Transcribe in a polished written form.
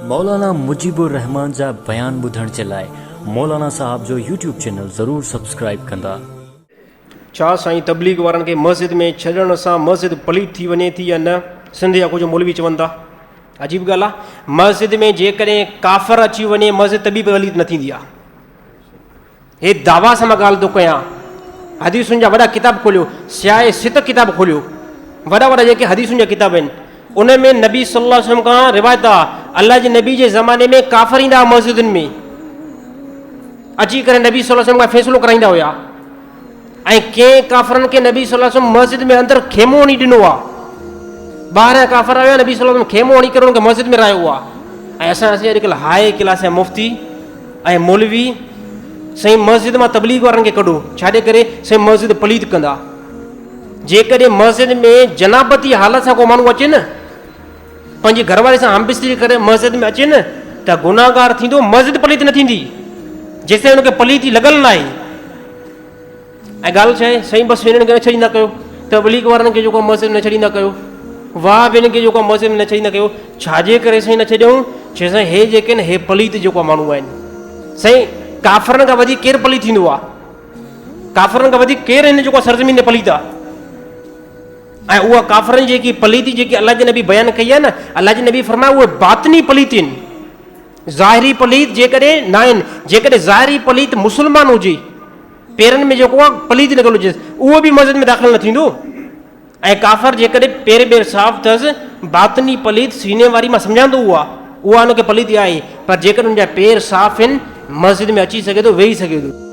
मौलाना मुजीबुर रहमान जा बयान ॿुधण जे लाइ मौलाना साहब जो यूट्यूब चैनल ज़रूर सब्सक्राइब कंदा। छा साईं तबलीग वारनि खे मस्जिद में छॾण सां मस्जिद पलीत थी वञे थी या न? सिंधी या कुझु मौलवी चवनि था अजीब ॻाल्हि आहे, मस्जिद में जेकॾहिं काफ़र अची वञे मस्जिद त बि पलीत न थींदी आहे। हे दावा सां मां ॻाल्हि थो कयां। हदीसुनि जा वॾा किताब खोलियो, सियाए सित किताब खोलियो, वॾा वॾा जेके हदीसुनि जा किताब आहिनि उन में नबी सल्लल्लाहु अलैहि वसल्लम खां रिवायत आहे, अल्लाह जे नबी जे ज़माने में काफ़र ईंदा मस्जिदुनि में अची करे नबी सल्लल्लाहु अलैहि वसल्लम खां फ़ैसिलो कराईंदा हुया। ऐं कंहिं काफ़रनि खे नबी सल्लल्लाहु अलैहि वसल्लम मस्जिद में अंदरि खेमो हणी ॾिनो आहे। ॿाहिरां काफ़र आया, नबी सल्लल्लाहु अलैहि वसल्लम खेमो हणी करे उनखे मस्जिद में रहायो आहे। ऐं असां अॼुकल्ह हाई क्लास जा मुफ़्ती ऐं मौलवी साईं मस्जिद मां तबलीग वारनि खे कढो, छाॾे करे साईं मस्जिद पलीत कंदा। जेकॾहिं मस्जिद में जनाबती हालत सां को माण्हू अचे न, पंहिंजे घरवारे सां हमबिस्तरी करे मस्जिद में अचे न त गुनाहगार थींदो, मस्जिद पलीत न थींदी जेसिताईं हुनखे पलीती लॻल न आहे। ऐं ॻाल्हि छा आहे, साईं बसि हिननि खे न छॾींदा कयो, तबलीग वारनि खे जेको मस्जिद में न छॾींदा कयो, वाह बि हिन खे जेको मस्जिद में न छॾींदा कयो। छाजे करे साईं न छॾियऊं? छो साईं हे जेके आहिनि हे पलीत जेको माण्हू आहिनि। साईं काफ़रनि खां वधीक केरु पलीत थींदो आहे? काफ़रनि खां वधीक केरु हिन जेको सरज़मीन ते पलीत आहे? ऐं उहा काफ़रनि जेकी पलीती जेकी अलाह जे नबी बयानु कई आहे न, अलाह जे नबी फरमाया उहे बातिनी पलीत आहिनि, ज़ाहिरी पलीत जेकॾहिं न आहिनि। जेकॾहिं ज़ाहिरी पलीत मुस्लमान हुजे, पेरनि में जेको आहे पलीत लॻल हुजे, उहो बि मस्जिद में दाख़िल न थींदो। ऐं काफ़र जेकॾहिं पेर साफ़ अथसि, बातिनी पलीत सीने वारी मां सम्झां थो उहा हुनखे पलीत आहे, पर जेकॾहिं हुनजा पेर साफ़ आहिनि मस्जिद में अची सघे थो, वेही सघे थो।